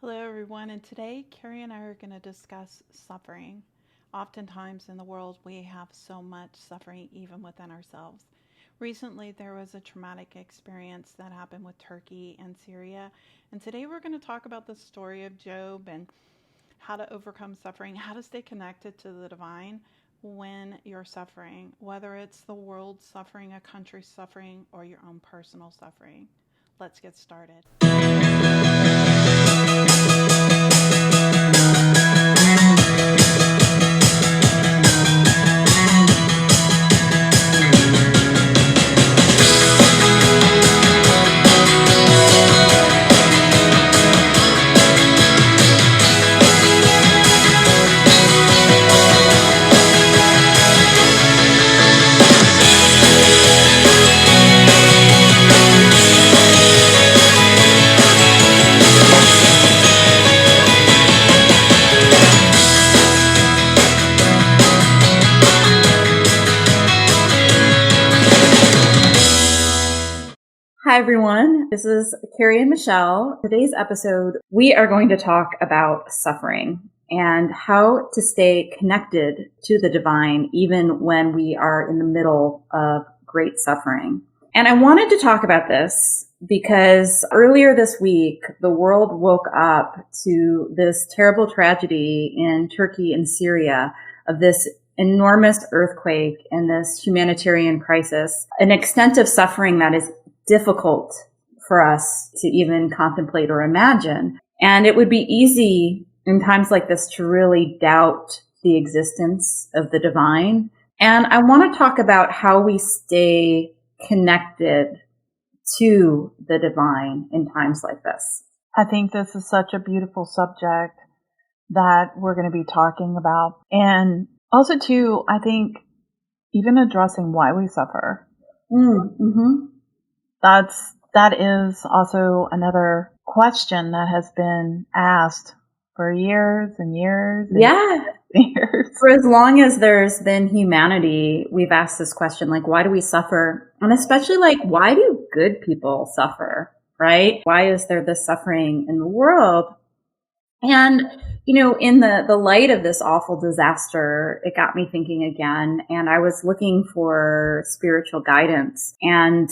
Hello, everyone, and today Carrie and I are going to discuss suffering. Oftentimes in the world, we have so much suffering even within ourselves. Recently, there was a traumatic experience that happened with Turkey and Syria, and today we're going to talk about the story of Job and how to overcome suffering, how to stay connected to the divine when you're suffering, whether it's the world suffering, a country suffering, or your own personal suffering. Let's get started. Hi, everyone. This is Carrie and Michelle. Today's episode, we are going to talk about suffering and how to stay connected to the divine even when we are in the middle of great suffering. And I wanted to talk about this because earlier this week, the world woke up to this terrible tragedy in Turkey and Syria of this enormous earthquake and this humanitarian crisis, an extent of suffering that is difficult for us to even contemplate or imagine. And it would be easy in times like this to really doubt the existence of the divine. And I want to talk about how we stay connected to the divine in times like this. I think this is such a beautiful subject that we're going to be talking about. And also, too, I think even addressing why we suffer. Mm-hmm. That is also another question that has been asked for years and years. And years. For as long as there's been humanity, we've asked this question, like, why do we suffer? And especially, like, why do good people suffer, right? Why is there this suffering in the world? And, in the light of this awful disaster, it got me thinking again. And I was looking for spiritual guidance. And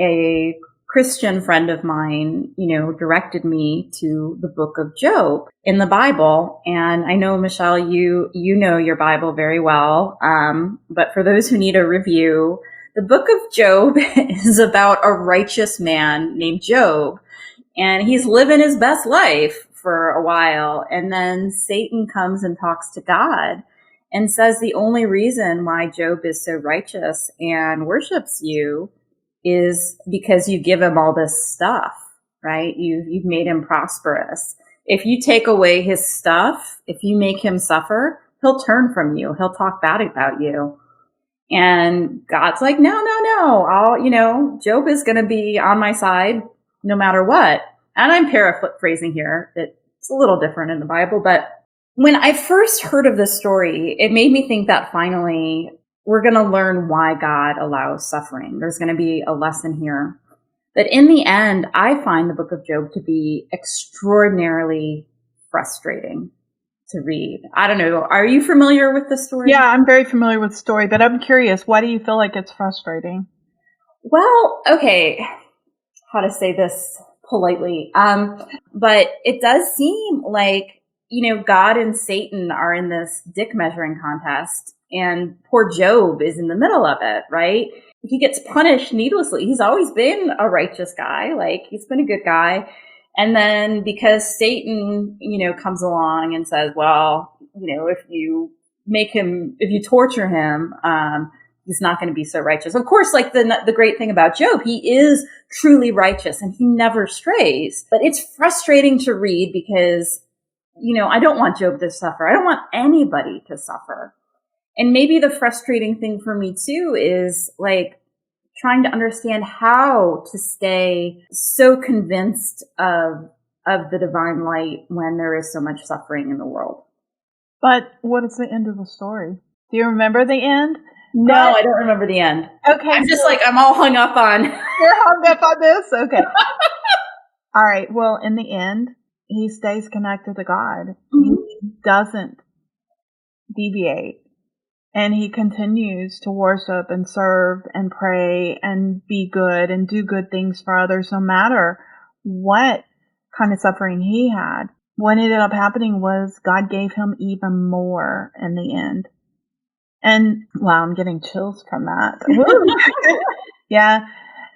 a Christian friend of mine, directed me to the book of Job in the Bible. And I know, Michelle, you know your Bible very well. But for those who need a review, the book of Job is about a righteous man named Job. And he's living his best life for a while. And then Satan comes and talks to God and says the only reason why Job is so righteous and worships you is because you give him all this stuff, right? You've made him prosperous. If you take away his stuff, if you make him suffer, he'll turn from you. He'll talk bad about you. And God's like, no, Job is going to be on my side no matter what. And I'm paraphrasing here. It's a little different in the Bible, but when I first heard of this story, it made me think that finally we're going to learn why God allows suffering. There's going to be a lesson here. But in the end, I find the book of Job to be extraordinarily frustrating to read. I don't know. Are you familiar with the story? Yeah, I'm very familiar with the story, but I'm curious, why do you feel like it's frustrating? Well, okay. How to say this politely. But it does seem like, God and Satan are in this dick measuring contest. And poor Job is in the middle of it, right? He gets punished needlessly. He's always been a righteous guy. Like, he's been a good guy. And then because Satan, comes along and says, well, if you torture him, he's not going to be so righteous. Of course, like the great thing about Job, he is truly righteous and he never strays. But it's frustrating to read because, I don't want Job to suffer. I don't want anybody to suffer. And maybe the frustrating thing for me too is like trying to understand how to stay so convinced of the divine light when there is so much suffering in the world. But what is the end of the story? Do you remember the end? No, I don't remember the end. Okay. I'm all hung up on. You're hung up on this? Okay. All right. Well, in the end, he stays connected to God. Mm-hmm. He doesn't deviate. And he continues to worship and serve and pray and be good and do good things for others, no matter what kind of suffering he had. What ended up happening was God gave him even more in the end. And wow, I'm getting chills from that. Yeah.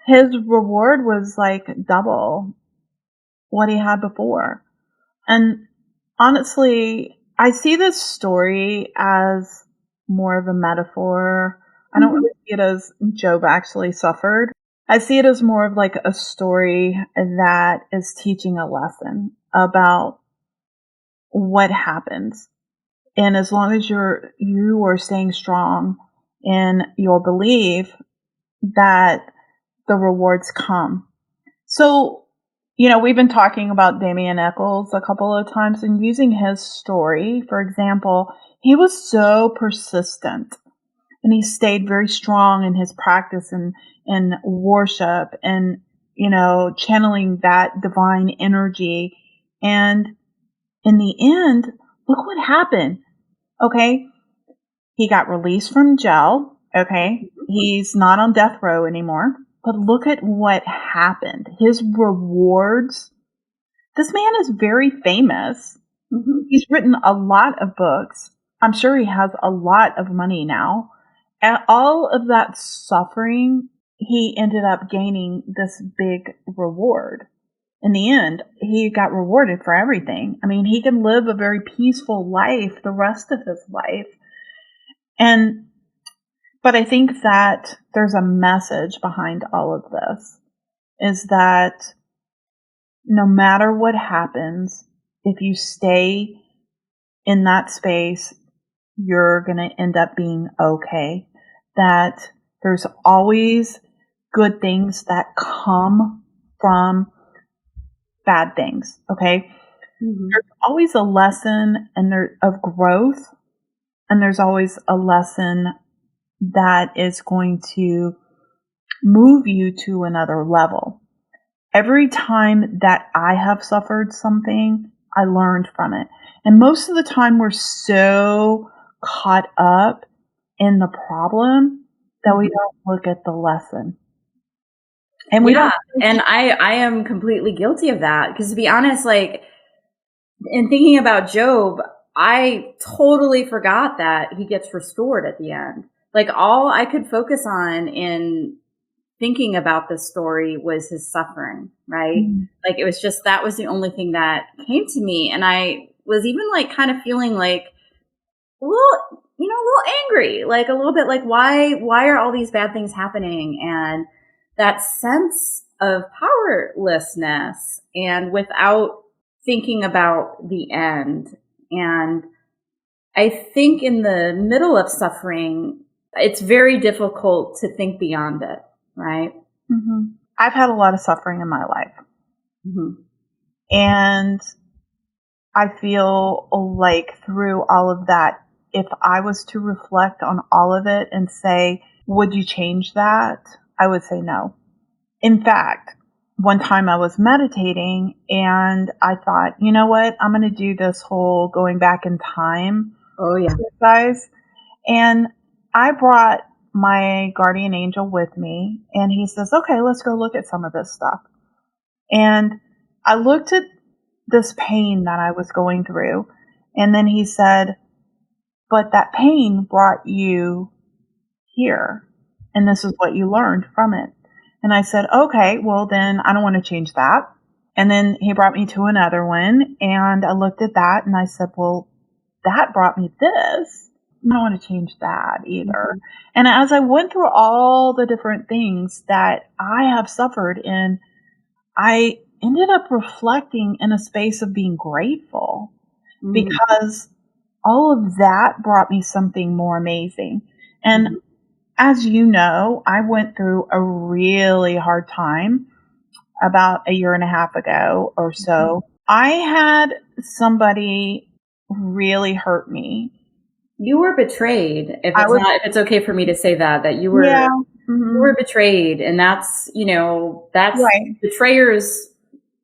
His reward was like double what he had before. And honestly, I see this story as more of a metaphor. I don't really see it as Job actually suffered. I see it as more of like a story that is teaching a lesson about what happens. And as long as you are staying strong in your belief that the rewards come. So, we've been talking about Damien Eccles a couple of times, and using his story, for example, he was so persistent and he stayed very strong in his practice and worship and, channeling that divine energy. And in the end, look what happened. Okay. He got released from jail. Okay. He's not on death row anymore. But look at what happened. His rewards. This man is very famous. Mm-hmm. He's written a lot of books. I'm sure he has a lot of money now. And all of that suffering, he ended up gaining this big reward. In the end, he got rewarded for everything. I mean, he can live a very peaceful life the rest of his life. But I think that there's a message behind all of this, is that no matter what happens, if you stay in that space, you're going to end up being okay. That there's always good things that come from bad things, okay? Mm-hmm. There's always a lesson of growth, and there's always a lesson that is going to move you to another level. Every time that I have suffered something, I learned from it. And most of the time we're so caught up in the problem that we don't look at the lesson. And and I am completely guilty of that, because to be honest, like, in thinking about Job, I totally forgot that he gets restored at the end. Like, all I could focus on in thinking about this story was his suffering, right? Mm-hmm. Like, it was just, that was the only thing that came to me. And I was even like kind of feeling like a little angry, like a little bit like, why are all these bad things happening? And that sense of powerlessness, and without thinking about the end. And I think in the middle of suffering, it's very difficult to think beyond it, right? Mm-hmm. I've had a lot of suffering in my life. Mm-hmm. And I feel like through all of that, if I was to reflect on all of it and say, would you change that? I would say no. In fact, one time I was meditating and I thought, you know what? I'm going to do this whole going back in time exercise. And I brought my guardian angel with me, and he says, okay, let's go look at some of this stuff. And I looked at this pain that I was going through, and then he said, but that pain brought you here, and this is what you learned from it. And I said, okay, well then I don't want to change that. And then he brought me to another one, and I looked at that and I said, well, that brought me this. I don't want to change that either. Mm-hmm. And as I went through all the different things that I have suffered in, I ended up reflecting in a space of being grateful, because all of that brought me something more amazing. And as you know, I went through a really hard time about a year and a half ago or so. I had somebody really hurt me. You were betrayed. If it's okay for me to say that you were, you were betrayed, and that's right. Betrayers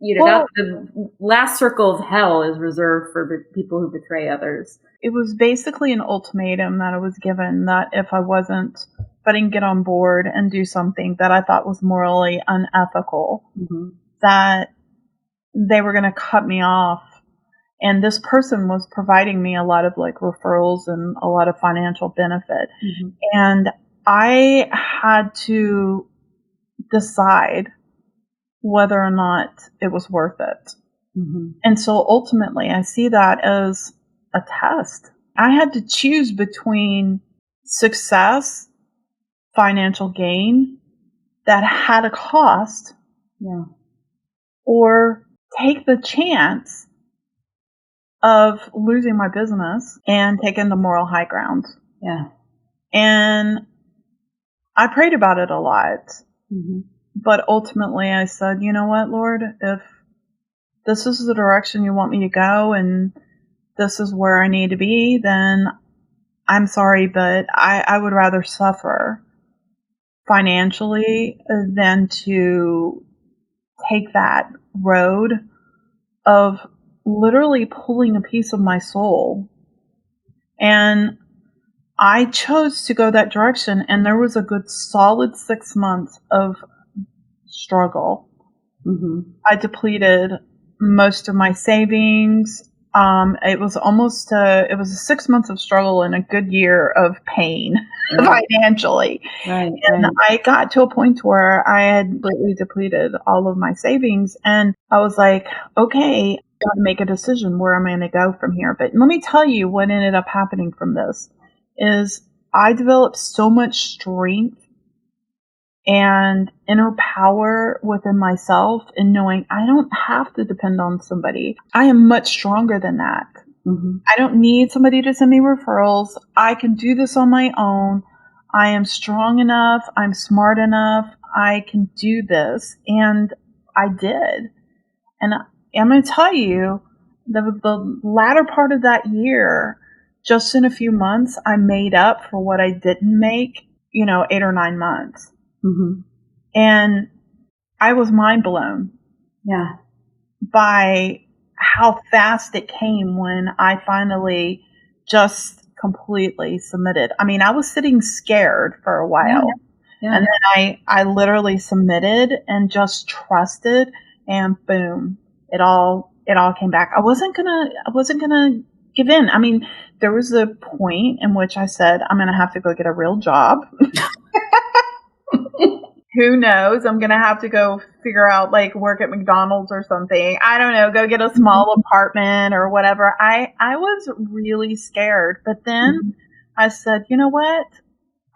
That the last circle of hell is reserved for people who betray others. It was basically an ultimatum that I was given that if I didn't get on board and do something that I thought was morally unethical, that they were going to cut me off. And this person was providing me a lot of like referrals and a lot of financial benefit. And I had to decide whether or not it was worth it. And so ultimately I see that as a test. I had to choose between success, financial gain that had a cost, or take the chance of losing my business and taking the moral high ground. And I prayed about it a lot. But ultimately I said, you know what, Lord, if this is the direction you want me to go and this is where I need to be, then I'm sorry, but I would rather suffer financially than to take that road of literally pulling a piece of my soul. And I chose to go that direction, and there was a good solid 6 months of struggle. I depleted most of my savings. It was 6 months of struggle and a good year of pain financially. And I got to a point where I had completely depleted all of my savings, and I was like, okay, I got to make a decision where I'm going to go from here. But let me tell you what ended up happening from this is I developed so much strength and inner power within myself in knowing I don't have to depend on somebody. I am much stronger than that. I don't need somebody to send me referrals. I can do this on my own. I am strong enough. I'm smart enough. I can do this. And I did. And I'm going to tell you, the latter part of that year, just in a few months, I made up for what I didn't make, 8 or 9 months. And I was mind blown by how fast it came when I finally just completely submitted. I mean, I was sitting scared for a while. And then I literally submitted and just trusted, and boom, it all came back. I wasn't gonna give in. I mean, there was a point in which I said, I'm gonna have to go get a real job. Who knows? I'm going to have to go figure out, work at McDonald's or something. I don't know, go get a small apartment or whatever. I was really scared. But then I said, you know what?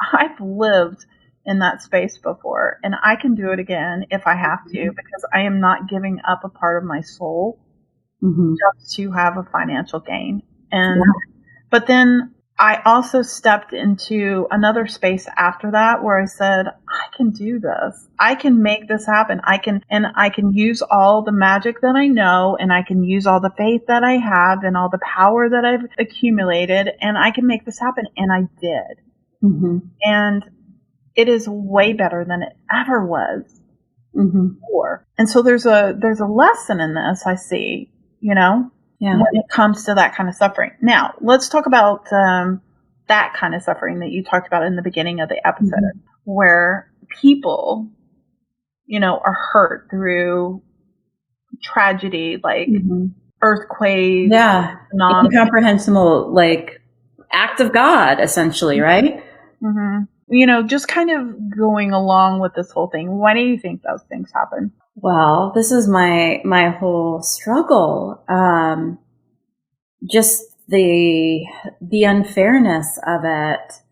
I've lived in that space before, and I can do it again if I have to, because I am not giving up a part of my soul just to have a financial gain. And but then I also stepped into another space after that where I said, I can do this. I can make this happen. I can use all the magic that I know, and I can use all the faith that I have and all the power that I've accumulated, and I can make this happen. And I did. And it is way better than it ever was before. And so there's a lesson in this, I see, when it comes to that kind of suffering. Now, let's talk about that kind of suffering that you talked about in the beginning of the episode, where people, are hurt through tragedy, like earthquakes, incomprehensible, act of God, essentially, right? Just kind of going along with this whole thing. Why do you think those things happen? Well, this is my whole struggle. Just the unfairness of it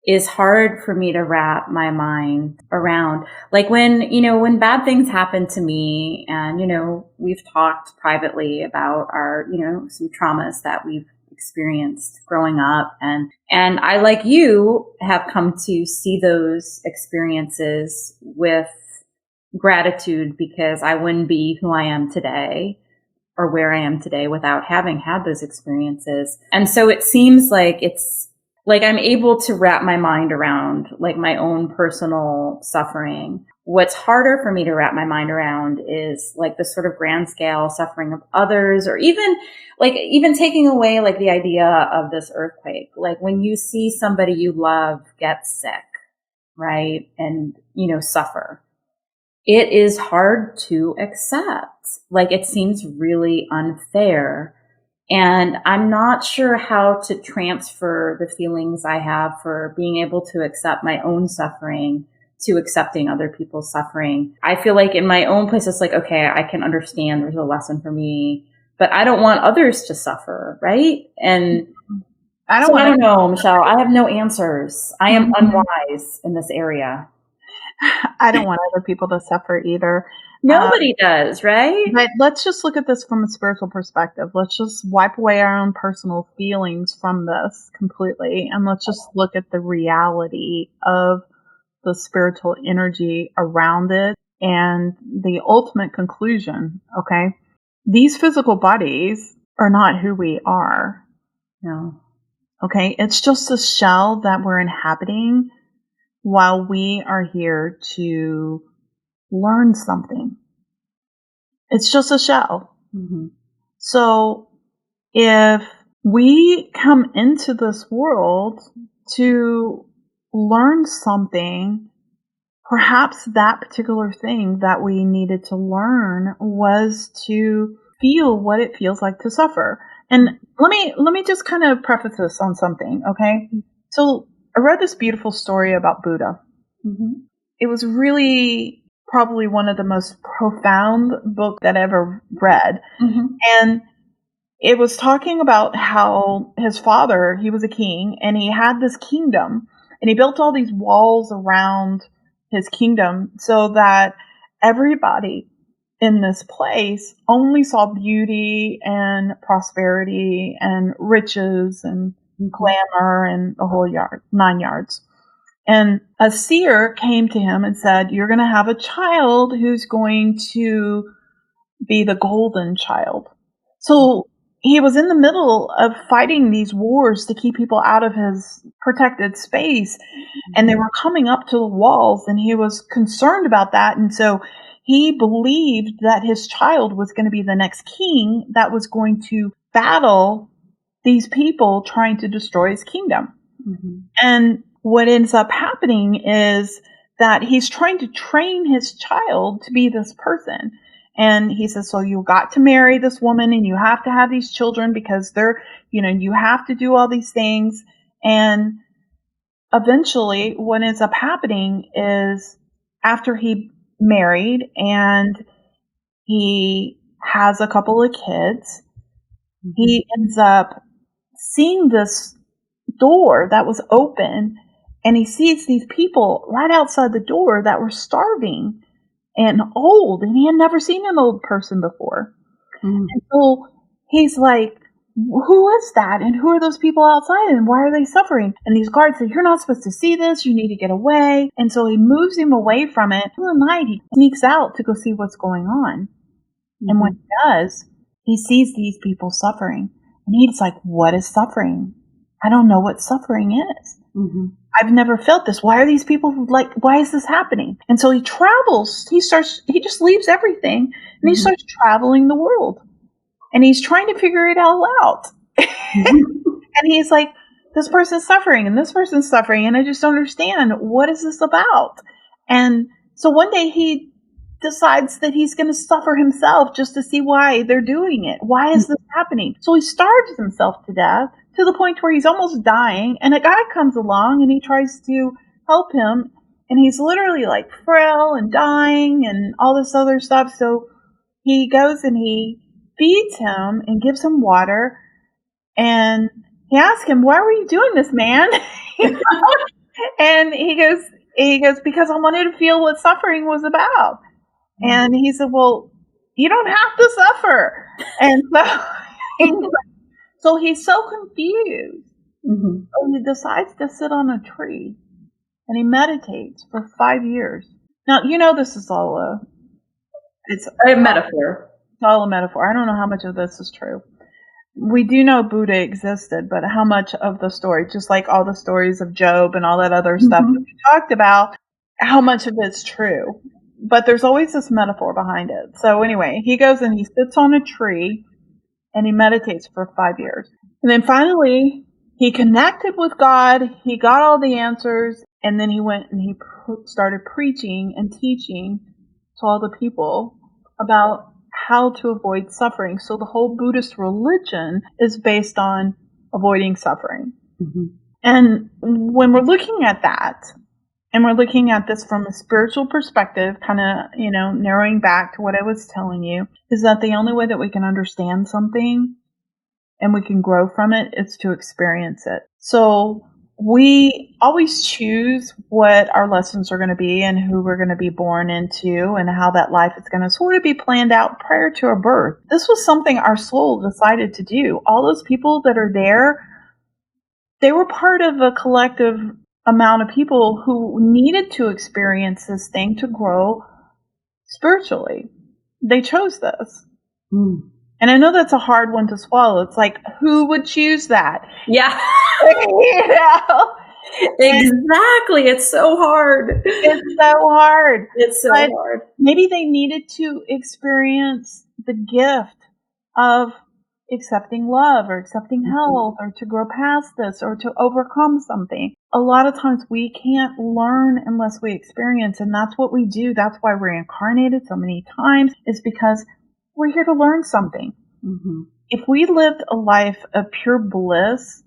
is hard for me to wrap my mind around. When bad things happen to me, and, we've talked privately about our, some traumas that we've experienced growing up. And I, like you, have come to see those experiences with gratitude, because I wouldn't be who I am today or where I am today without having had those experiences. And so it seems like it's like I'm able to wrap my mind around my own personal suffering What's harder for me to wrap my mind around is like the sort of grand scale suffering of others, or even taking away like the idea of this earthquake. Like when you see somebody you love get sick, right? And, suffer. It is hard to accept. Like it seems really unfair. And I'm not sure how to transfer the feelings I have for being able to accept my own suffering to accepting other people's suffering. I feel like in my own place, it's like, okay, I can understand there's a lesson for me, but I don't want others to suffer, right? And I don't know, Michelle. I have no answers. I am unwise in this area. I don't want other people to suffer either. Nobody does, right? But let's just look at this from a spiritual perspective. Let's just wipe away our own personal feelings from this completely, and let's just look at the reality of the spiritual energy around it and the ultimate conclusion, okay? These physical bodies are not who we are. No. Okay? It's just a shell that we're inhabiting while we are here to learn something. It's just a shell. Mm-hmm. So if we come into this world to learn something, perhaps that particular thing that we needed to learn was to feel what it feels like to suffer. And let me just kind of preface this on something, okay? So I read this beautiful story about Buddha. Mm-hmm. It was really probably one of the most profound books that I ever read. Mm-hmm. And it was talking about how his father, he was a king, and he had this kingdom, and he built all these walls around his kingdom so that everybody in this place only saw beauty and prosperity and riches and glamour and the whole 9 yards. And a seer came to him and said, you're going to have a child who's going to be the golden child. So he was in the middle of fighting these wars to keep people out of his protected space. And they were coming up to the walls, and he was concerned about that. And so he believed that his child was going to be the next king that was going to battle these people trying to destroy his kingdom. Mm-hmm. And what ends up happening is that he's trying to train his child to be this person. And he says, so you got to marry this woman, and you have to have these children because they're, you have to do all these things. And eventually what ends up happening is after he married and he has a couple of kids, he ends up seeing this door that was open, and he sees these people right outside the door that were starving and old, and he had never seen an old person before. Mm-hmm. And so he's like, who is that? And who are those people outside? And why are they suffering? And these guards say, you're not supposed to see this. You need to get away. And so he moves him away from it. In the night, he sneaks out to go see what's going on. Mm-hmm. And when he does, he sees these people suffering. And he's like, what is suffering? I don't know what suffering is. Mm-hmm. I've never felt this. Why are these people like, why is this happening? And so he travels. He just leaves everything, and he starts traveling the world. And he's trying to figure it all out. And he's like, this person's suffering, and this person's suffering, and I just don't understand. What is this about? And so one day he decides that he's going to suffer himself just to see why they're doing it. Why is this happening? So he starves himself to death, to the point where he's almost dying, and a guy comes along and he tries to help him, and he's literally like frail and dying and all this other stuff. So he goes and he feeds him and gives him water, and he asks him, why were you doing this, man? And he goes, because I wanted to feel what suffering was about. And he said, well, you don't have to suffer. And so he's so confused. Mm-hmm. So he decides to sit on a tree, and he meditates for 5 years. Now, this is all it's a metaphor. It's all a metaphor. I don't know how much of this is true. We do know Buddha existed, but how much of the story, just like all the stories of Job and all that other stuff that we talked about, how much of it's true? but there's always this metaphor behind it. So anyway, he goes and he sits on a tree and he meditates for 5 years. And then finally, he connected with God. He got all the answers. And then he went and he started preaching and teaching to all the people about how to avoid suffering. So the whole Buddhist religion is based on avoiding suffering. Mm-hmm. And when we're looking at that, and we're looking at this from a spiritual perspective, kind of, narrowing back to what I was telling you, is that the only way that we can understand something and we can grow from it is to experience it. So we always choose what our lessons are going to be and who we're going to be born into and how that life is going to sort of be planned out prior to our birth. This was something our soul decided to do. All those people that are there, they were part of a collective amount of people who needed to experience this thing to grow spiritually. They chose this. Mm. And I know that's a hard one to swallow. It's like, who would choose that? Yeah. Exactly. It's so hard. It's so hard. It's so hard. Maybe they needed to experience the gift of accepting love or accepting health or to grow past this or to overcome something. A lot of times we can't learn unless we experience, and that's what we do. That's why we're incarnated so many times, is because we're here to learn something. Mm-hmm. If we lived a life of pure bliss,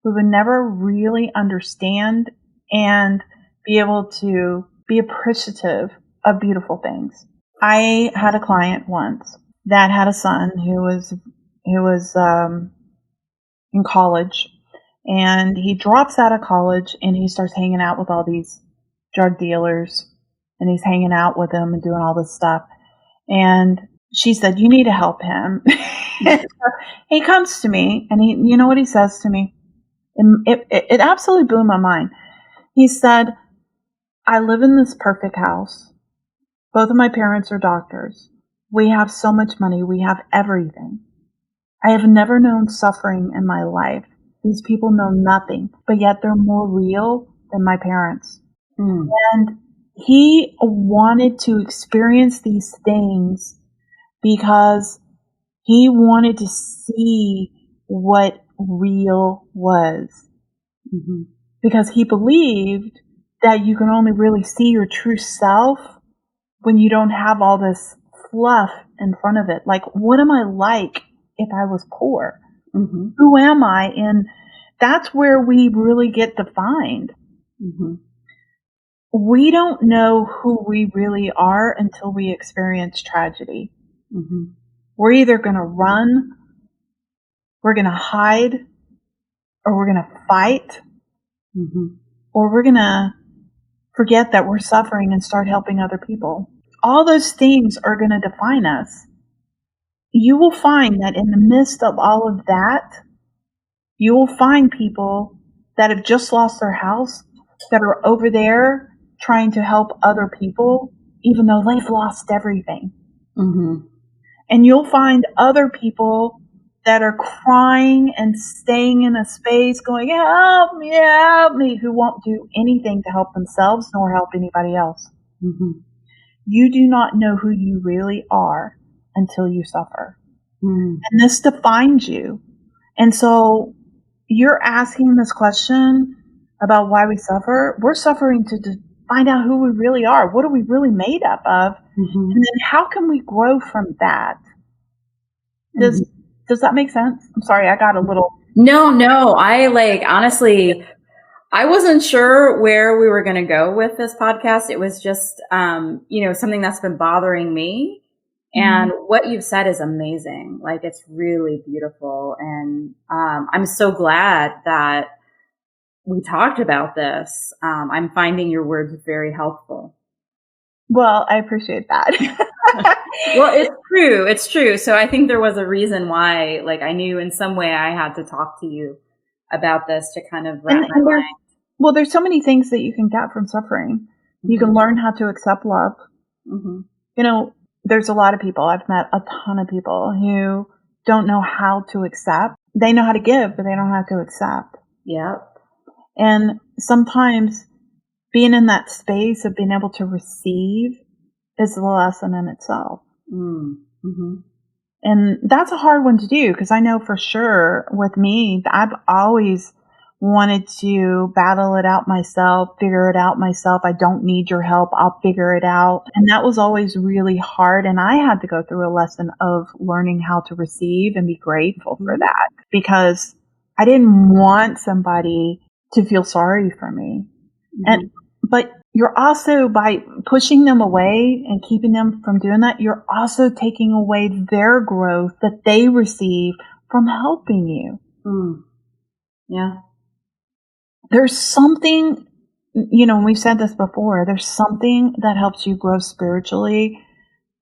we would never really understand and be able to be appreciative of beautiful things. I had a client once that had a son who was in college, and he drops out of college and he starts hanging out with all these drug dealers, and he's hanging out with them and doing all this stuff. And she said, "You need to help him." He comes to me, and you know what he says to me? It absolutely blew my mind. He said, "I live in this perfect house. Both of my parents are doctors. We have so much money. We have everything. I have never known suffering in my life. These people know nothing, but yet they're more real than my parents." Mm. And he wanted to experience these things because he wanted to see what real was. Mm-hmm. Because he believed that you can only really see your true self when you don't have all this fluff in front of it. Like, what am I like if I was poor? Mm-hmm. Who am I? And that's where we really get defined. Mm-hmm. We don't know who we really are until we experience tragedy. Mm-hmm. We're either going to run, we're going to hide, or we're going to fight, mm-hmm. or we're going to forget that we're suffering and start helping other people. All those things are going to define us. You will find that in the midst of all of that, you will find people that have just lost their house that are over there trying to help other people, even though they've lost everything. Mm-hmm. And you'll find other people that are crying and staying in a space going, help me, who won't do anything to help themselves nor help anybody else. Mm-hmm. You do not know who you really are until you suffer. Mm-hmm. And this defines you. And so you're asking this question about why we suffer. We're suffering to find out who we really are. What are we really made up of? Mm-hmm. And then how can we grow from that? Does that make sense? I'm sorry, I got a little... No, honestly, I wasn't sure where we were going to go with this podcast. It was just, something that's been bothering me. And what you've said is amazing. Like, it's really beautiful. And I'm so glad that we talked about this. I'm finding your words very helpful. Well, I appreciate that. Well, it's true. It's true. So I think there was a reason why, I knew in some way I had to talk to you about this to kind of wrap my mind. Well, there's so many things that you can get from suffering. Mm-hmm. You can learn how to accept love. Mm-hmm. There's a lot of people. I've met a ton of people who don't know how to accept. They know how to give, but they don't know how to accept. Yep. And sometimes being in that space of being able to receive is the lesson in itself. Mm-hmm. And that's a hard one to do, because I know for sure with me, I've always wanted to battle it out myself, figure it out myself. I don't need your help. I'll figure it out. And that was always really hard. And I had to go through a lesson of learning how to receive and be grateful for that, because I didn't want somebody to feel sorry for me. But you're also, by pushing them away and keeping them from doing that, you're also taking away their growth that they receive from helping you. Yeah. There's something, we've said this before, there's something that helps you grow spiritually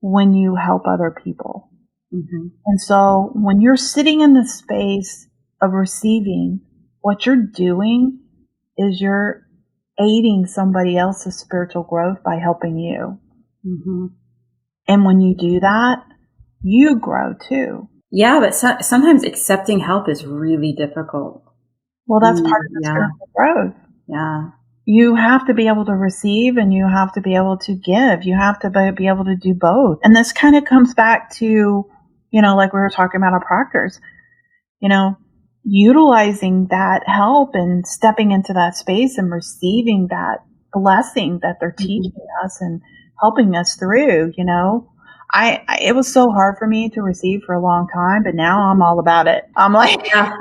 when you help other people. And so when you're sitting in the space of receiving, what you're doing is you're aiding somebody else's spiritual growth by helping you. And when you do that, you grow too. Yeah, but sometimes accepting help is really difficult. Well, that's part of the spiritual growth. Yeah. You have to be able to receive, and you have to be able to give. You have to be able to do both. And this kind of comes back to, like we were talking about our proctors, utilizing that help and stepping into that space and receiving that blessing that they're teaching us and helping us through. It was so hard for me to receive for a long time, but now I'm all about it. I'm like, I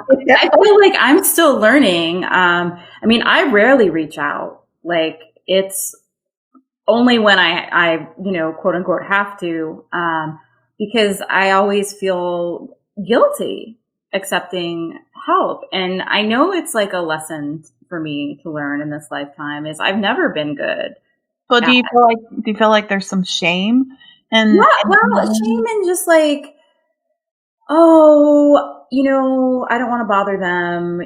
feel like I'm still learning. I rarely reach out. Like, it's only when I quote unquote have to, because I always feel guilty accepting help. And I know it's like a lesson for me to learn in this lifetime is I've never been good. Well, do you feel like there's some shame? And shame and just like, I don't want to bother them.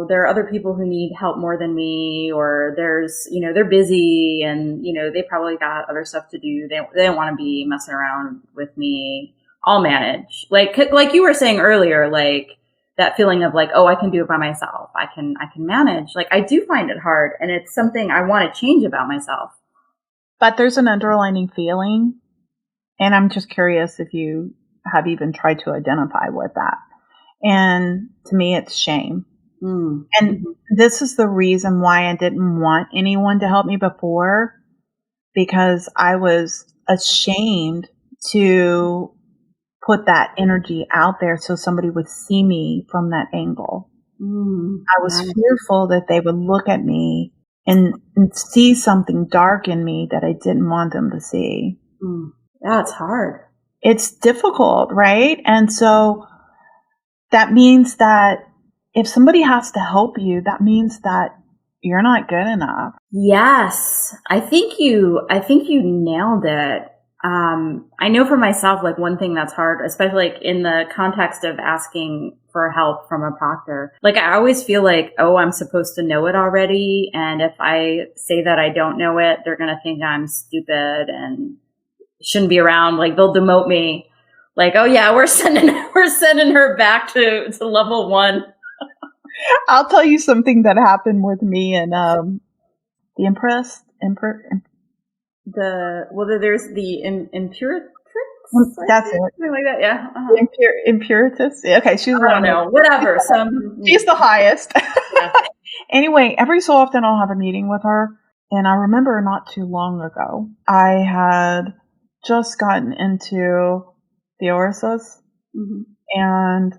There are other people who need help more than me, or there's, they're busy and, they probably got other stuff to do. They don't want to be messing around with me. I'll manage. Like you were saying earlier, like that feeling of like, oh, I can do it by myself. I can manage. Like, I do find it hard, and it's something I want to change about myself. But there's an underlining feeling, and I'm just curious if you have even tried to identify with that. And to me, it's shame. And this is the reason why I didn't want anyone to help me before, because I was ashamed to put that energy out there so somebody would see me from that angle. I was fearful that they would look at me and see something dark in me that I didn't want them to see. Yeah, it's hard. It's difficult, right? And so that means that if somebody has to help you, that means that you're not good enough. Yes. I think you nailed it. I know for myself, like one thing that's hard, especially like in the context of asking for help from a proctor, like I always feel like, oh, I'm supposed to know it already. And if I say that I don't know it, they're going to think I'm stupid and shouldn't be around. Like, they'll demote me. Like, oh yeah, we're sending her back to level 1. I'll tell you something that happened with me and the there's the imperatrix. That's it. Something like that, yeah. Imperatist. Okay, she's. I don't know. Whatever. She's the highest. Yeah. Anyway, every so often I'll have a meeting with her, and I remember not too long ago I had just gotten into the Orisas, and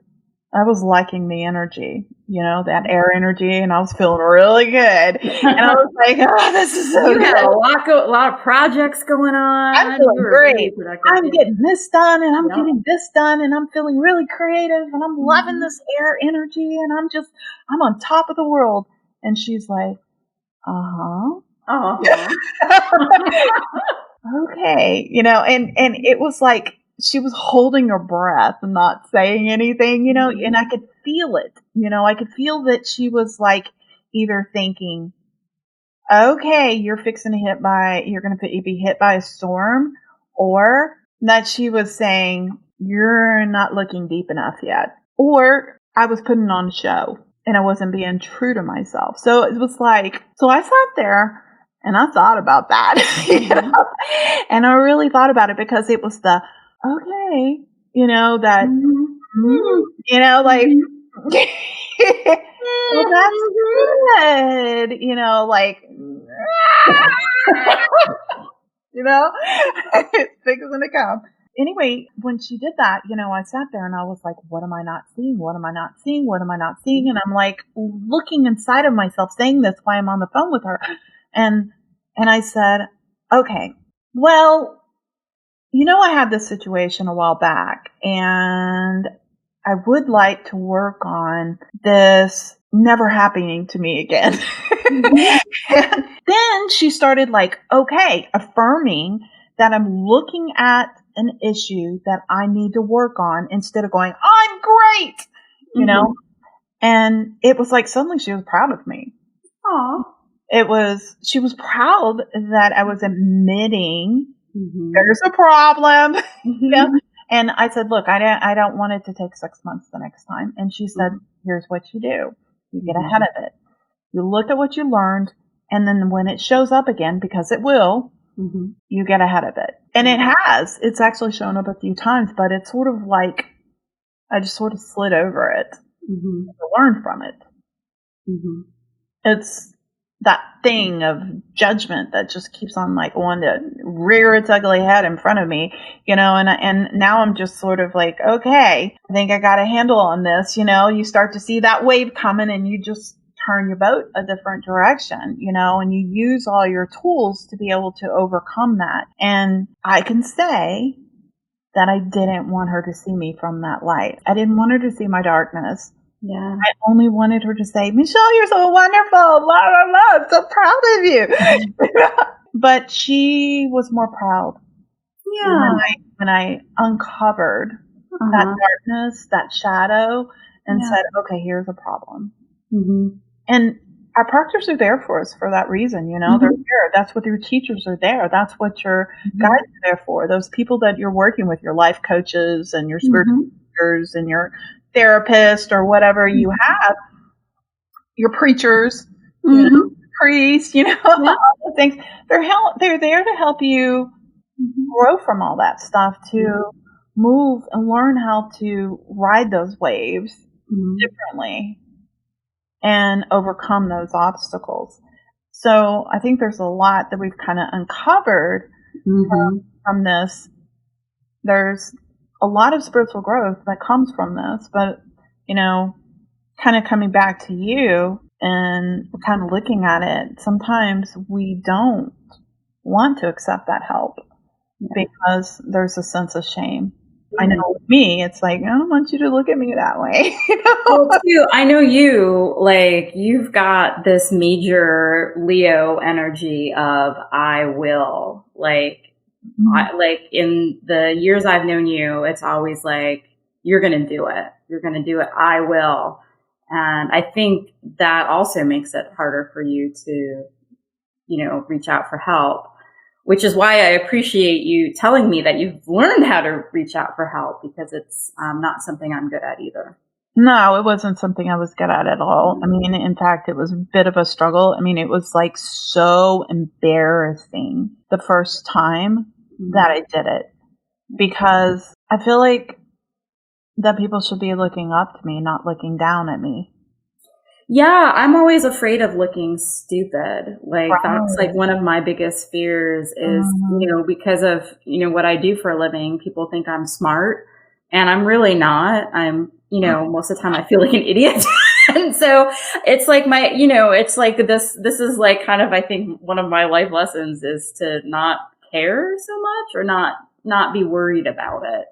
I was liking the energy, that air energy, and I was feeling really good. And I was like, oh, this is so good. You had a lot of projects going on. I'm feeling great. I'm getting this done, and I'm getting this done, and I'm feeling really creative, and I'm loving this air energy, and I'm on top of the world. And she's like, okay, and it was like she was holding her breath and not saying anything, and I could feel it, I could feel that she was like either thinking, okay, you're going to be hit by a storm, or that she was saying, you're not looking deep enough yet, or I was putting on a show and I wasn't being true to myself. So it was like, so I sat there And I thought about that, and I really thought about it because it was the, okay, that, like, well, that's good, like, it's fixing to come. Anyway, when she did that, I sat there and I was like, what am I not seeing? What am I not seeing? What am I not seeing? And I'm like looking inside of myself saying this while I'm on the phone with her. And I said, okay, well, I had this situation a while back and I would like to work on this never happening to me again. And then she started like, okay, affirming that I'm looking at an issue that I need to work on instead of going, I'm great, and it was like suddenly she was proud of me. She was proud that I was admitting there's a problem. And I said, look, I don't want it to take 6 months the next time. And she said, here's what you do. You get ahead of it. You look at what you learned. And then when it shows up again, because it will, you get ahead of it. And it has. It's actually shown up a few times, but it's sort of like I just sort of slid over it to learn from it. It's that thing of judgment that just keeps on like wanting to rear its ugly head in front of me, and now I'm just sort of like, okay, I think I got a handle on this. You start to see that wave coming and you just turn your boat a different direction, and you use all your tools to be able to overcome that. And I can say that I didn't want her to see me from that light. I didn't want her to see my darkness. Yeah. I only wanted her to say, Michelle, you're so wonderful. La, la, la. I'm so proud of you. But she was more proud. Yeah. When I uncovered that darkness, that shadow, and said, okay, here's a problem. And our proctors are there for us for that reason. They're there. That's what your teachers are there. That's what your guides are there for. Those people that you're working with, your life coaches and your spiritual teachers and your therapist or whatever you have, your preachers, priests, all the things. They're there to help you grow from all that stuff, to move and learn how to ride those waves differently and overcome those obstacles. So I think there's a lot that we've kind of uncovered from this. There's a lot of spiritual growth that comes from this, but, kind of coming back to you and kind of looking at it, sometimes we don't want to accept that help because there's a sense of shame. I know with me, it's like, I don't want you to look at me that way. Well, too, I know you, like, you've got this major Leo energy of I will, like, in the years I've known you, it's always like, you're going to do it. You're going to do it. I will. And I think that also makes it harder for you to, reach out for help, which is why I appreciate you telling me that you've learned how to reach out for help, because it's not something I'm good at either. No, it wasn't something I was good at all. I mean, in fact, it was a bit of a struggle. I mean, it was like so embarrassing the first time that I did it, because I feel like that people should be looking up to me, not looking down at me. Yeah, I'm always afraid of looking stupid. Like, that's like one of my biggest fears is, because of, what I do for a living, people think I'm smart, and I'm really not. I'm, most of the time I feel like an idiot. And so it's like it's like this is like kind of, I think one of my life lessons is to not care so much, or not be worried about it,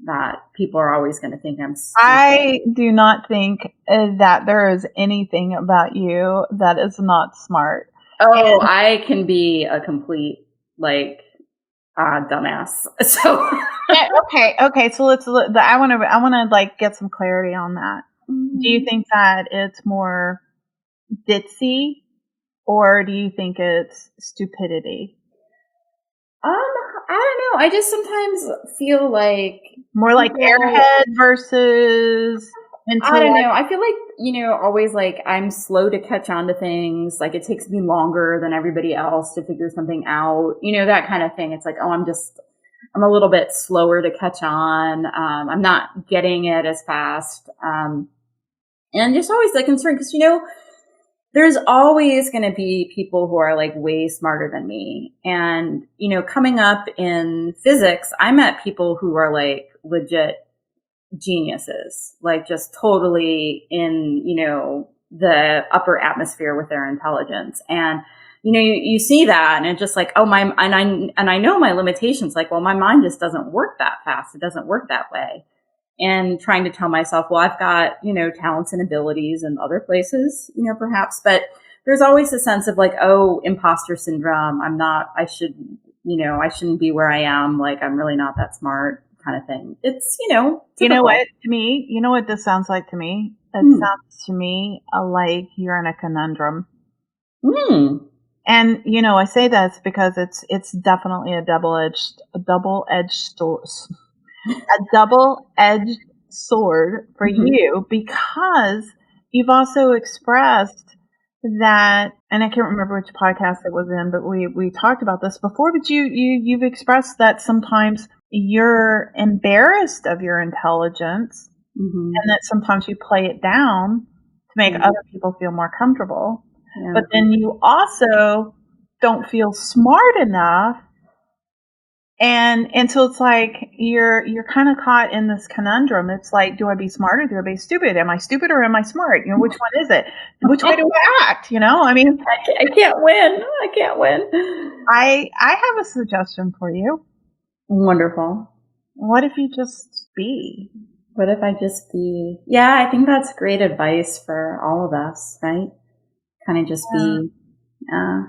that people are always going to think I'm stupid. I do not think that there is anything about you that is not smart. Oh, I can be a complete, dumbass. So okay. So I want to like get some clarity on that. Do you think that it's more ditzy, or do you think it's stupidity? I don't know. I just sometimes feel like more like airhead versus intellect. I don't know. I feel like always like, I'm slow to catch on to things. Like, it takes me longer than everybody else to figure something out, that kind of thing. It's like, oh, I'm a little bit slower to catch on. I'm not getting it as fast. And just always like concerned because, there's always going to be people who are like way smarter than me. And, coming up in physics, I met people who are like legit geniuses, like just totally in, the upper atmosphere with their intelligence. And, you see that and it's just like, oh, I know my limitations. Like, well, my mind just doesn't work that fast. It doesn't work that way. And trying to tell myself, well, I've got, talents and abilities in other places, perhaps, but there's always a sense of like, oh, imposter syndrome. I shouldn't be where I am. Like, I'm really not that smart kind of thing. It's, typical. You know what, to me, you know what this sounds like to me? It sounds to me like you're in a conundrum. And, I say this because it's definitely a double-edged sword for you, because you've also expressed that, and I can't remember which podcast it was in, but we talked about this before, but you've expressed that sometimes you're embarrassed of your intelligence, and that sometimes you play it down to make other people feel more comfortable. Yeah. But then you also don't feel smart enough. And so it's like you're kind of caught in this conundrum. It's like, do I be smart or do I be stupid? Am I stupid or am I smart? Which one is it? Which way do I act? I mean, I can't win. I can't win. I have a suggestion for you. Wonderful. What if you just be? What if I just be? Yeah, I think that's great advice for all of us, right? Kind of just be. Yeah.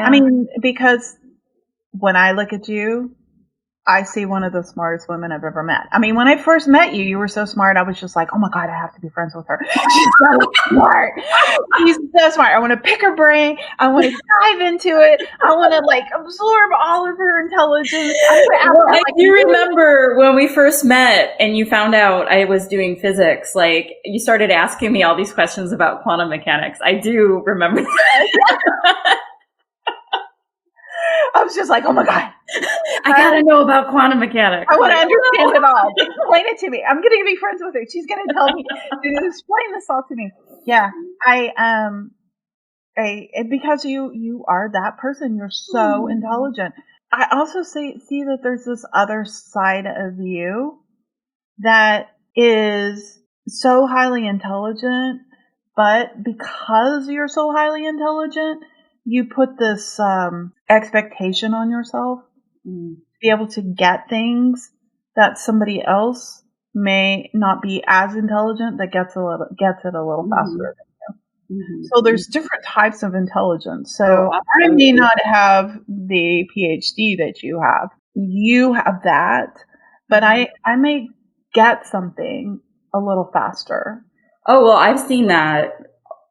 I mean, because when I look at you, I see one of the smartest women I've ever met. I mean, when I first met you, you were so smart. I was just like, oh my God, I have to be friends with her. She's so smart. She's so smart. I want to pick her brain. I want to dive into it. I want to like absorb all of her intelligence. Well, I do remember when we first met and you found out I was doing physics, like you started asking me all these questions about quantum mechanics. I do remember that. I was just like, oh my God. I gotta know about quantum mechanics. I want to understand it all. Explain it to me. I'm going to be friends with her. She's going to tell me, explain this all to me. Yeah. Because you are that person. You're so intelligent. I also see that there's this other side of you that is so highly intelligent, but because you're so highly intelligent, you put this expectation on yourself to be able to get things that somebody else may not be as intelligent that gets it a little faster than you. So there's different types of intelligence. So I may not have the PhD that you have. You have that, but I may get something a little faster. Oh, well, I've seen that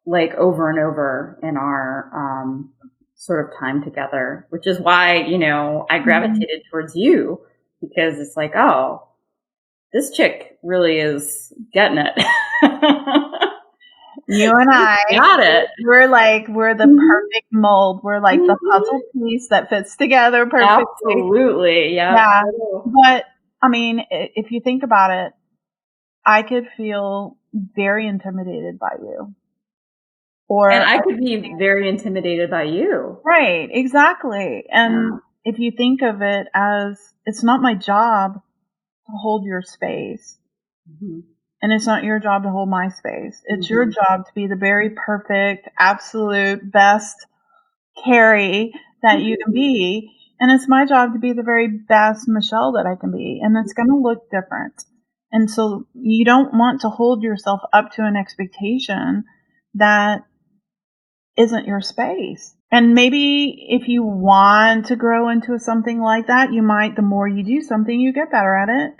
like over and over in our sort of time together, which is why, I gravitated towards you, because it's like, oh, this chick really is getting it. You and I got it. We're the perfect mold. We're like the puzzle piece that fits together perfectly. Absolutely. Yeah. But I mean, if you think about it, I could feel very intimidated by you. And I could be very intimidated by you. Right, exactly. And if you think of it as, it's not my job to hold your space. And it's not your job to hold my space. It's your job to be the very perfect, absolute best Carrie that you can be. And it's my job to be the very best Michelle that I can be. And it's going to look different. And so you don't want to hold yourself up to an expectation that isn't your space. And maybe if you want to grow into something like that, you might, the more you do something, you get better at it.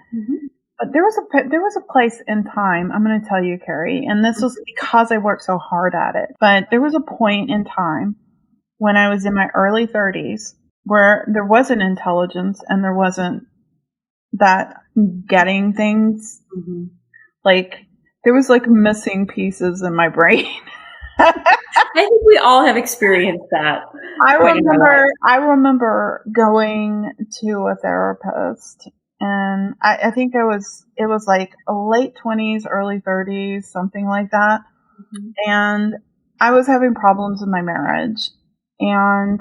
But there was a place in time, I'm going to tell you, Carrie, and this was because I worked so hard at it. But there was a point in time when I was in my early 30s where there wasn't intelligence and there wasn't that getting things. Like, There was like missing pieces in my brain. I think we all have experienced that. I remember going to a therapist, and I think it was like late 20s, early 30s, something like that. Mm-hmm. And I was having problems in my marriage. And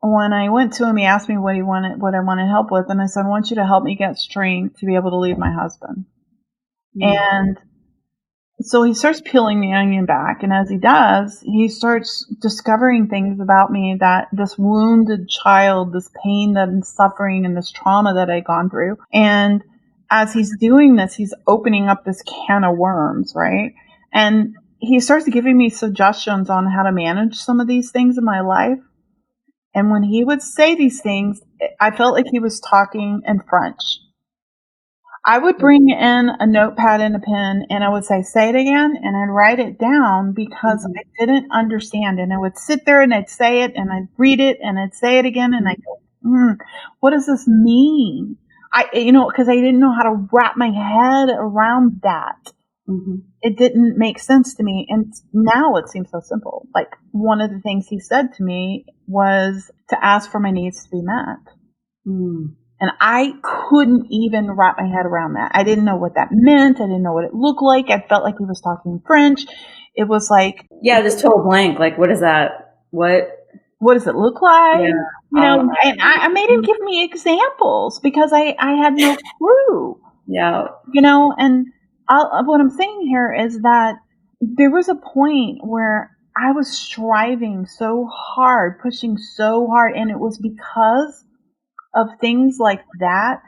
when I went to him, he asked me what I wanted help with, and I said, I want you to help me get strength to be able to leave my husband. Mm-hmm. And so he starts peeling the onion back, and as he does, he starts discovering things about me, that this wounded child, this pain that I'm suffering, and this trauma that I'd gone through. And as he's doing this, he's opening up this can of worms, right? And he starts giving me suggestions on how to manage some of these things in my life. And when he would say these things, I felt like he was talking in French. I would bring in a notepad and a pen, and I would say it again, and I'd write it down because I didn't understand. And I would sit there and I'd say it, and I'd read it, and I'd say it again, and I'd go, what does this mean? Because I didn't know how to wrap my head around that. Mm-hmm. It didn't make sense to me. And now it seems so simple. Like, one of the things he said to me was to ask for my needs to be met. Mm. And I couldn't even wrap my head around that. I didn't know what that meant. I didn't know what it looked like. I felt like he was talking French. It was like... Yeah, this total blank. Like, what is that? What does it look like? Yeah. And I made him give me examples because I had no clue. Yeah. And what I'm saying here is that there was a point where I was striving so hard, pushing so hard, and it was because of things like that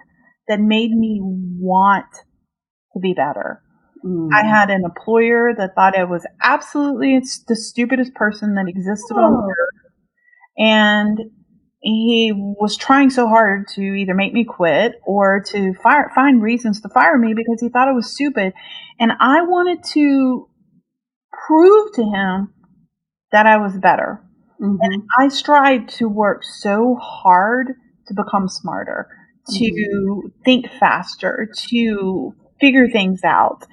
made me want to be better. I had an employer that thought I was absolutely the stupidest person that existed on earth. And he was trying so hard to either make me quit or to find reasons to fire me because he thought I was stupid. And I wanted to prove to him that I was better. Mm-hmm. And I strived to work so hard to become smarter, to think faster, to figure things out.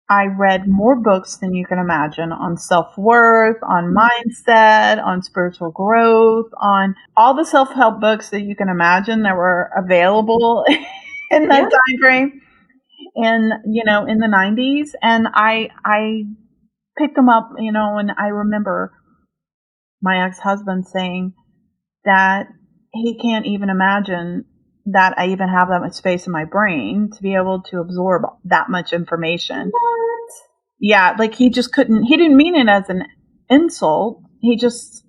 I read more books than you can imagine on self-worth, on mindset, on spiritual growth, on all the self-help books that you can imagine that were available in that time frame in the 90s. And I picked them up, and I remember my ex-husband saying that he can't even imagine that I even have that much space in my brain to be able to absorb that much information. What? Yeah, like he just couldn't, he didn't mean it as an insult. He just,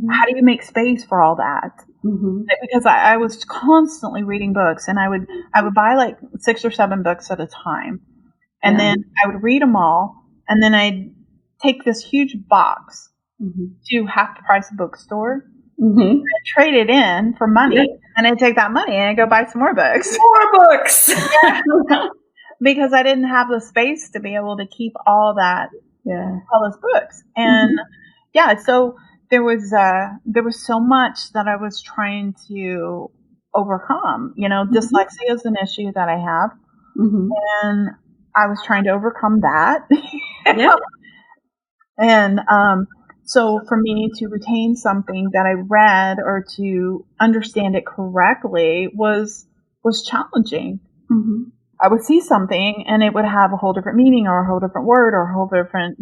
how do you make space for all that? Mm-hmm. Because I was constantly reading books, and I would buy like 6 or 7 books at a time. And then I would read them all, and then I'd take this huge box to half the price of bookstore. Mm-hmm. Trade it in for money, and I'd take that money and I'd go buy some more books. More books! Because I didn't have the space to be able to keep all those books. And so there was so much that I was trying to overcome. Dyslexia is an issue that I have, and I was trying to overcome that. And so for me to retain something that I read or to understand it correctly was challenging. Mm-hmm. I would see something and it would have a whole different meaning or a whole different word or a whole different,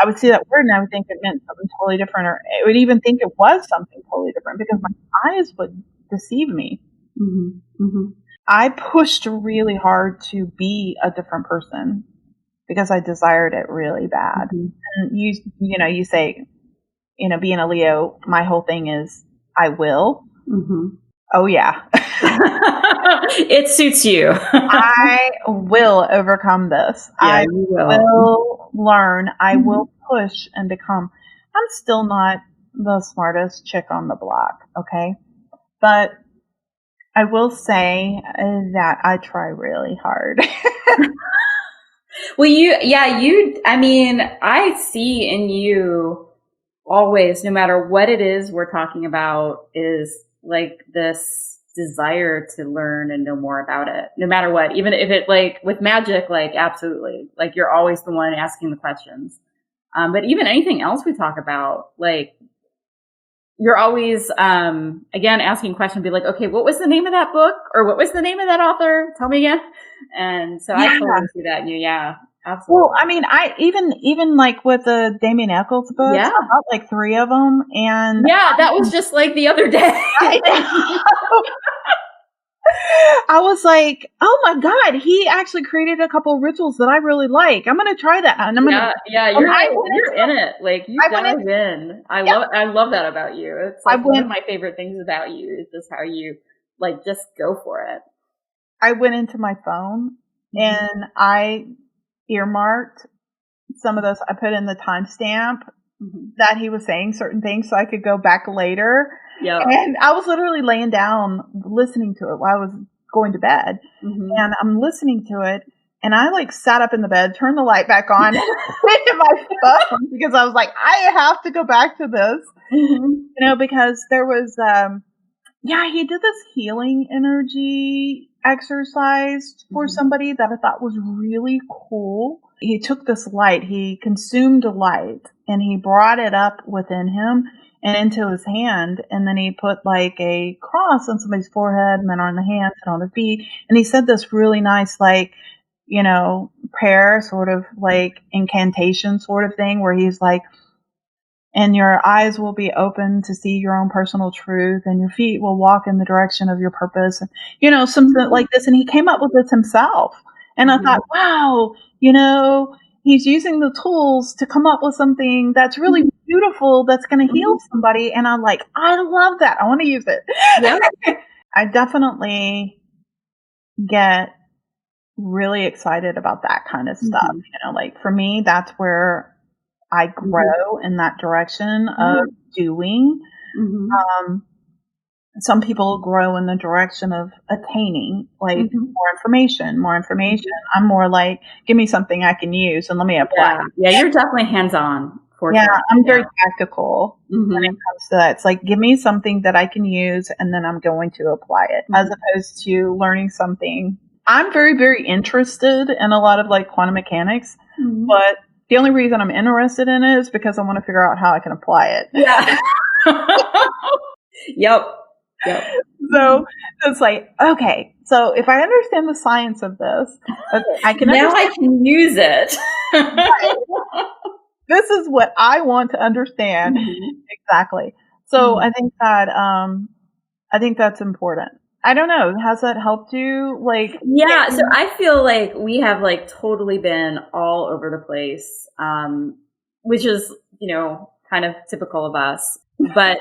I would see that word and I would think it meant something totally different, or I would even think it was something totally different because my eyes would deceive me. Mm-hmm. Mm-hmm. I pushed really hard to be a different person because I desired it really bad. Mm-hmm. And you say, being a Leo, my whole thing is I will. Mm-hmm. Oh yeah. It suits you. I will overcome this. Yeah, I you will learn. I will push and become. I'm still not the smartest chick on the block. Okay. But I will say that I try really hard. Well, I see in you always, no matter what it is we're talking about, is like this desire to learn and know more about it, no matter what. Even if it, like with magic, like absolutely, like you're always the one asking the questions. But even anything else we talk about, like you're always, again, asking questions, be like, okay, what was the name of that book? Or what was the name of that author? Tell me again. And so I totally see that in you. Yeah, absolutely. Well, I mean, I even like with the Damien Eccles books, I bought like 3 of them, and that was just like the other day. I was like, oh my God, he actually created a couple of rituals that I really like. I'm going to try that. And I'm going to, you're in it. Like you dive in. I love that about you. It's like one of my favorite things about you is just how you like, just go for it. I went into my phone and I earmarked some of those. I put in the timestamp that he was saying certain things so I could go back later. Yep. And I was literally laying down listening to it while I was going to bed. And I'm listening to it. And I like sat up in the bed, turned the light back on in my phone because I was like, I have to go back to this. You know, because there was, he did this healing energy exercise for somebody that I thought was really cool. He took this light, he consumed a light, and he brought it up within him and into his hand, and then he put like a cross on somebody's forehead and then on the hands and on the feet, and he said this really nice, like, you know, prayer, sort of like incantation sort of thing, where he's like, and your eyes will be open to see your own personal truth, and your feet will walk in the direction of your purpose, and, you know, something like this. And he came up with this himself. And I thought, wow, you know, he's using the tools to come up with something that's really beautiful, that's going to heal somebody. And I'm like, I love that. I want to use it. Yeah. I definitely get really excited about that kind of stuff. You know, like for me, that's where I grow in that direction of doing. Some people grow in the direction of attaining, like more information. I'm more like, give me something I can use and let me apply. Yeah, you're definitely hands-on. I'm very practical when it comes to that. It's like, give me something that I can use and then I'm going to apply it, as opposed to learning something. I'm very, very interested in a lot of like quantum mechanics, but the only reason I'm interested in it is because I want to figure out how I can apply it. Yeah. Yep. So it's like, okay, so if I understand the science of this, I can use it. This is what I want to understand. Exactly. So I think that's important. I don't know. Has that helped you? Like, so I feel like we have like totally been all over the place, which is, you know, kind of typical of us. But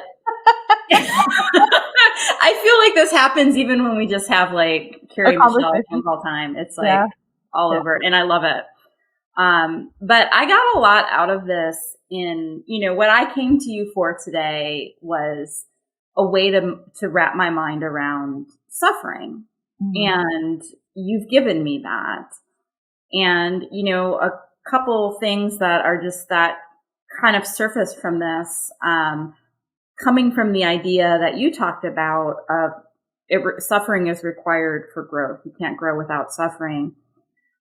I feel like this happens even when we just have like Carrie and Michelle phone call time. It's like all over, and I love it. But I got a lot out of this in, you know, what I came to you for today was a way to wrap my mind around suffering. And you've given me that. And, you know, a couple things that are just that kind of surface from this, coming from the idea that you talked about of suffering is required for growth. You can't grow without suffering.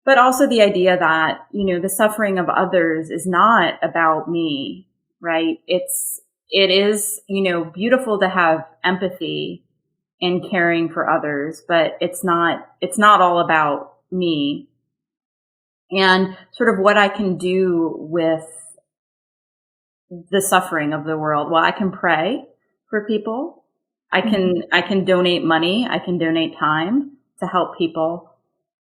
But also the idea that, you know, the suffering of others is not about me, right? It is, you know, beautiful to have empathy and caring for others, but it's not all about me. And sort of what I can do with the suffering of the world. Well, I can pray for people. I can donate money. I can donate time to help people.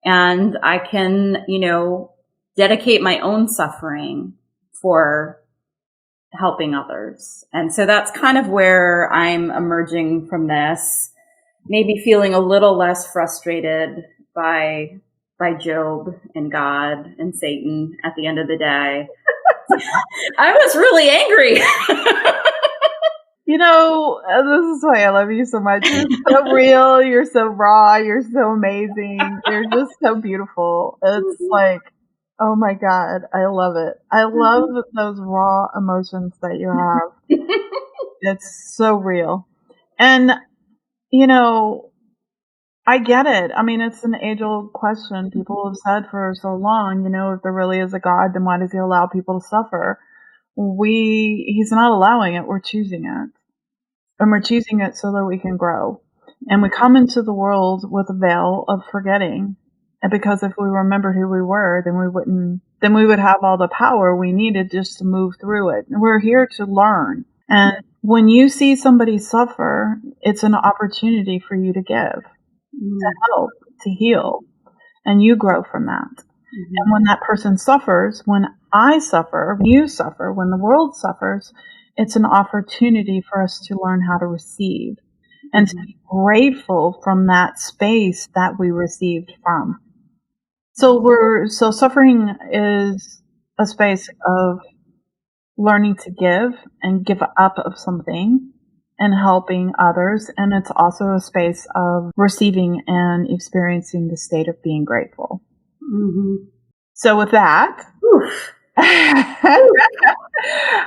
And I can, you know, dedicate my own suffering for helping others. And so that's kind of where I'm emerging from this, maybe feeling a little less frustrated by Job and God and Satan at the end of the day. I was really angry. You know, this is why I love you so much. You're so real. You're so raw. You're so amazing. You're just so beautiful. It's like, oh my God, I love it. I love those raw emotions that you have. It's so real. And, you know, I get it. I mean, it's an age-old question. People have said for so long, if there really is a God, then why does he allow people to suffer? He's not allowing it. We're choosing it. And we're choosing it so that we can grow. And we come into the world with a veil of forgetting. And because if we remembered who we were, then we would have all the power we needed just to move through it. And we're here to learn. And when you see somebody suffer, it's an opportunity for you to give, to help, to heal. And you grow from that. And when that person suffers, when I suffer, when you suffer, when the world suffers, it's an opportunity for us to learn how to receive and to be grateful from that space that we received from. So suffering is a space of learning to give and give up of something and helping others. And it's also a space of receiving and experiencing the state of being grateful. So with that,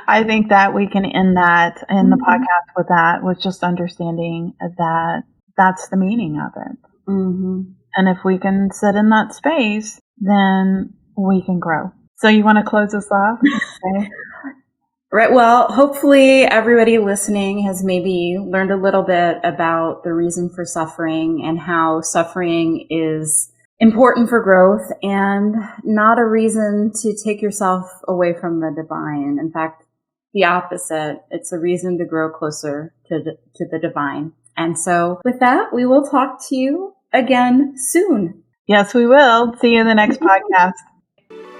I think that we can end that in the podcast with just understanding that that's the meaning of it. And if we can sit in that space, then we can grow. So you want to close us off? Okay. Right. Well, hopefully everybody listening has maybe learned a little bit about the reason for suffering and how suffering is important for growth and not a reason to take yourself away from the divine. In fact, the opposite. It's a reason to grow closer to the divine. And so with that, we will talk to you again soon. Yes, we will. See you in the next podcast.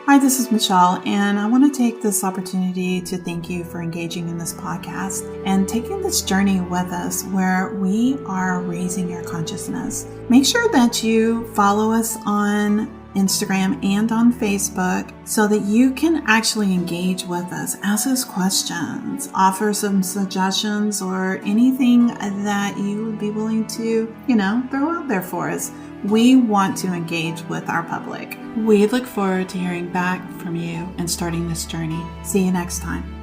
Hi, this is Michelle, and I want to take this opportunity to thank you for engaging in this podcast and taking this journey with us where we are raising your consciousness. Make sure that you follow us on Instagram and on Facebook so that you can actually engage with us, ask us questions, offer some suggestions, or anything that you would be willing to, throw out there for us. We want to engage with our public. We look forward to hearing back from you and starting this journey. See you next time.